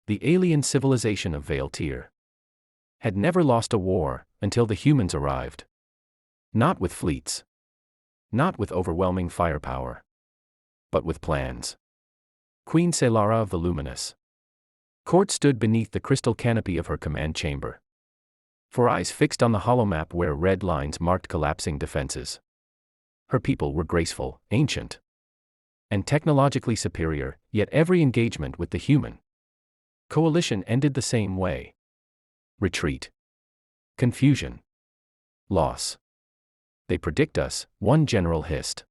The alien civilization of Valtir had never lost a war until the humans arrived. Not with fleets. Not with overwhelming firepower. But with plans. Queen Selara of the Luminous Court stood beneath the crystal canopy of her command chamber. For eyes fixed on the holomap where red lines marked collapsing defenses. Her people were graceful, ancient, and technologically superior, yet every engagement with the human coalition ended the same way. Retreat. Confusion. Loss. They predict us, one general hissed.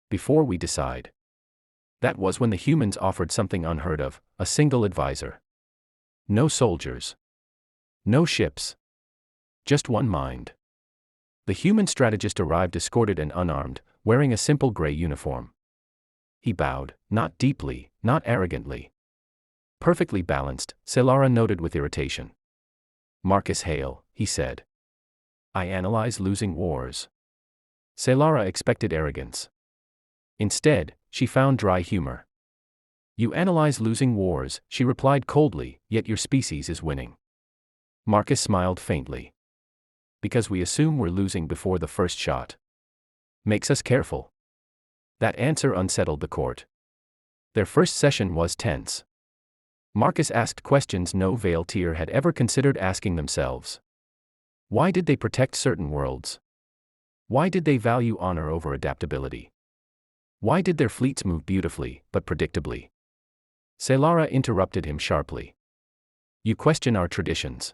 Before we decide. That was when the humans offered something unheard of, a single advisor. No soldiers. No ships. Just one mind. The human strategist arrived escorted and unarmed, wearing a simple gray uniform. He bowed, not deeply, not arrogantly. Perfectly balanced, Selara noted with irritation. Marcus Hale, he said. I analyze losing wars. Selara expected arrogance. Instead, she found dry humor. You analyze losing wars, she replied coldly, yet your species is winning. Marcus smiled faintly. Because we assume we're losing before the first shot. Makes us careful. That answer unsettled the court. Their first session was tense. Marcus asked questions no Valtir had ever considered asking themselves. Why did they protect certain worlds? Why did they value honor over adaptability? Why did their fleets move beautifully, but predictably? Selara interrupted him sharply. You question our traditions.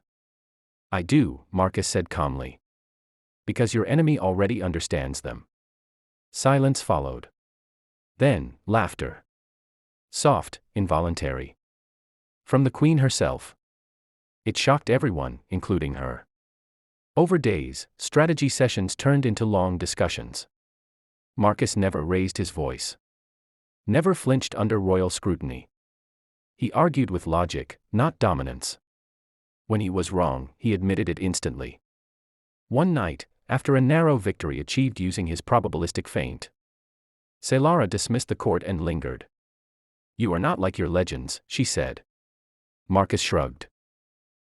I do, Marcus said calmly. Because your enemy already understands them. Silence followed. Then, laughter. Soft, involuntary. From the queen herself. It shocked everyone, including her. Over days, strategy sessions turned into long discussions. Marcus never raised his voice. Never flinched under royal scrutiny. He argued with logic, not dominance. When he was wrong, he admitted it instantly. One night, after a narrow victory achieved using his probabilistic feint, Selara dismissed the court and lingered. You are not like your legends, she said. Marcus shrugged.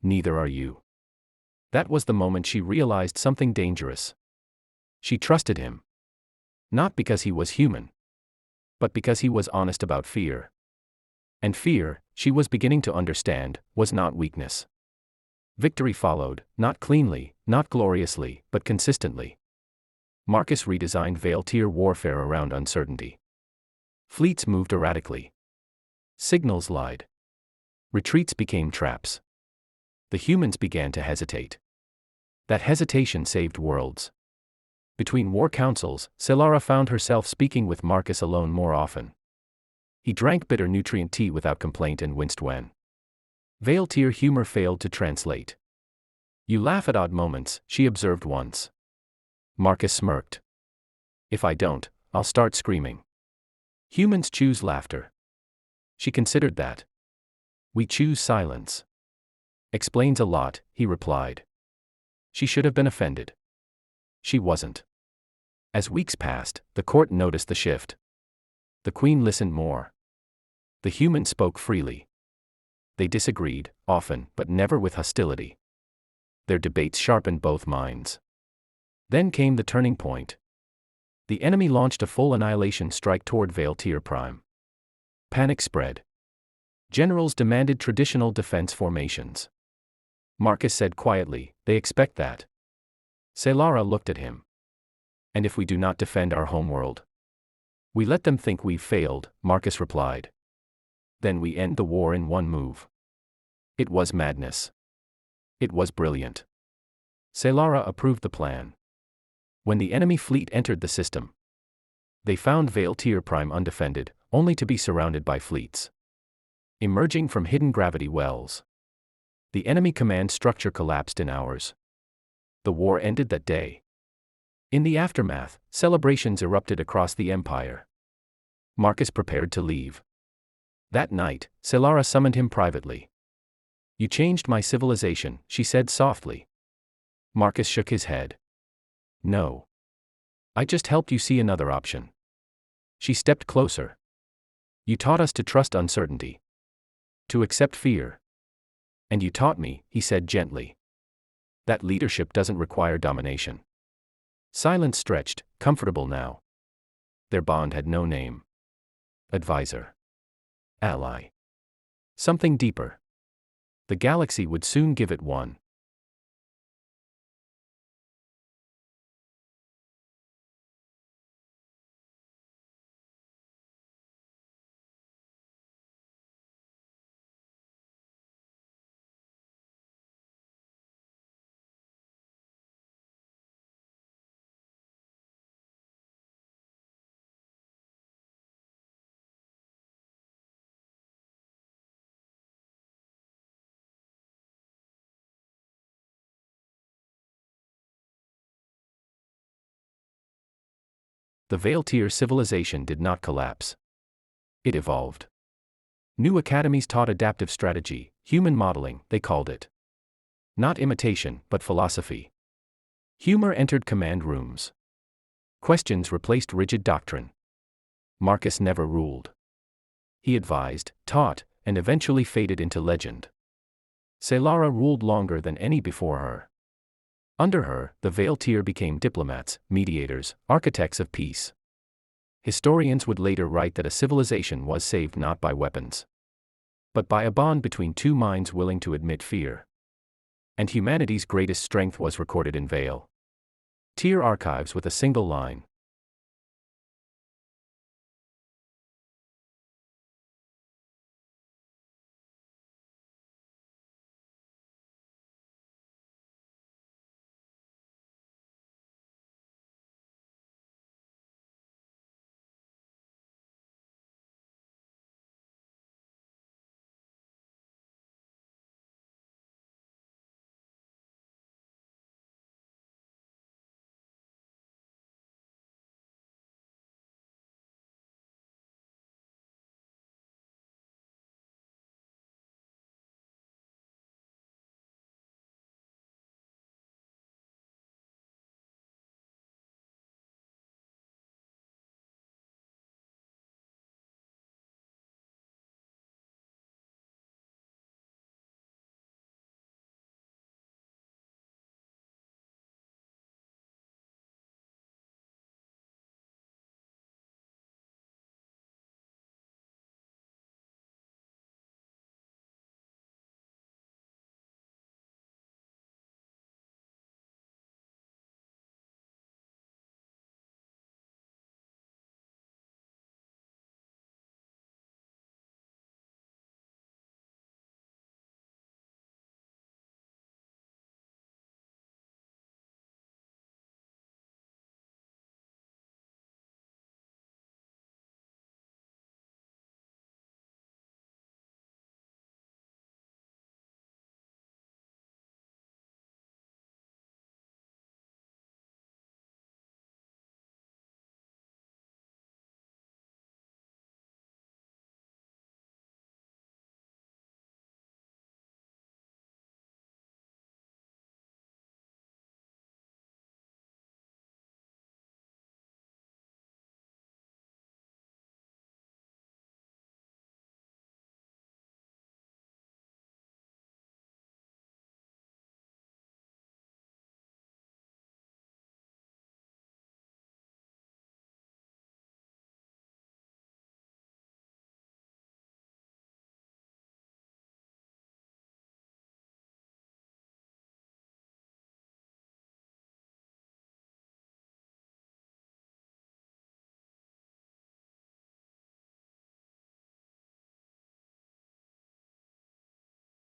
Neither are you. That was the moment she realized something dangerous. She trusted him. Not because he was human. But because he was honest about fear. And fear, she was beginning to understand, was not weakness. Victory followed, not cleanly, not gloriously, but consistently. Marcus redesigned Valtir warfare around uncertainty. Fleets moved erratically. Signals lied. Retreats became traps. The humans began to hesitate. That hesitation saved worlds. Between war councils, Selara found herself speaking with Marcus alone more often. He drank bitter nutrient tea without complaint and winced when Valtir humor failed to translate. You laugh at odd moments, she observed once. Marcus smirked. If I don't, I'll start screaming. Humans choose laughter. She considered that. We choose silence. Explains a lot, he replied. She should have been offended. She wasn't. As weeks passed, the court noticed the shift. The queen listened more. The humans spoke freely. They disagreed, often, but never with hostility. Their debates sharpened both minds. Then came the turning point. The enemy launched a full annihilation strike toward Valtir Prime. Panic spread. Generals demanded traditional defense formations. Marcus said quietly, they expect that. Selara looked at him. And if we do not defend our homeworld? We let them think we've failed, Marcus replied. Then we end the war in one move. It was madness. It was brilliant. Selara approved the plan. When the enemy fleet entered the system, they found Valtir Prime undefended, only to be surrounded by fleets emerging from hidden gravity wells. The enemy command structure collapsed in hours. The war ended that day. In the aftermath, celebrations erupted across the empire. Marcus prepared to leave. That night, Selara summoned him privately. You changed my civilization, she said softly. Marcus shook his head. No. I just helped you see another option. She stepped closer. You taught us to trust uncertainty. To accept fear. And you taught me, he said gently, that leadership doesn't require domination. Silence stretched, comfortable now. Their bond had no name. Advisor. Ally. Something deeper. The galaxy would soon give it one. The Veiltier civilization did not collapse. It evolved. New academies taught adaptive strategy, human modeling, they called it. Not imitation, but philosophy. Humor entered command rooms. Questions replaced rigid doctrine. Marcus never ruled. He advised, taught, and eventually faded into legend. Selara ruled longer than any before her. Under her, the Veiltier became diplomats, mediators, architects of peace. Historians would later write that a civilization was saved not by weapons, but by a bond between two minds willing to admit fear. And humanity's greatest strength was recorded in Veiltier archives with a single line.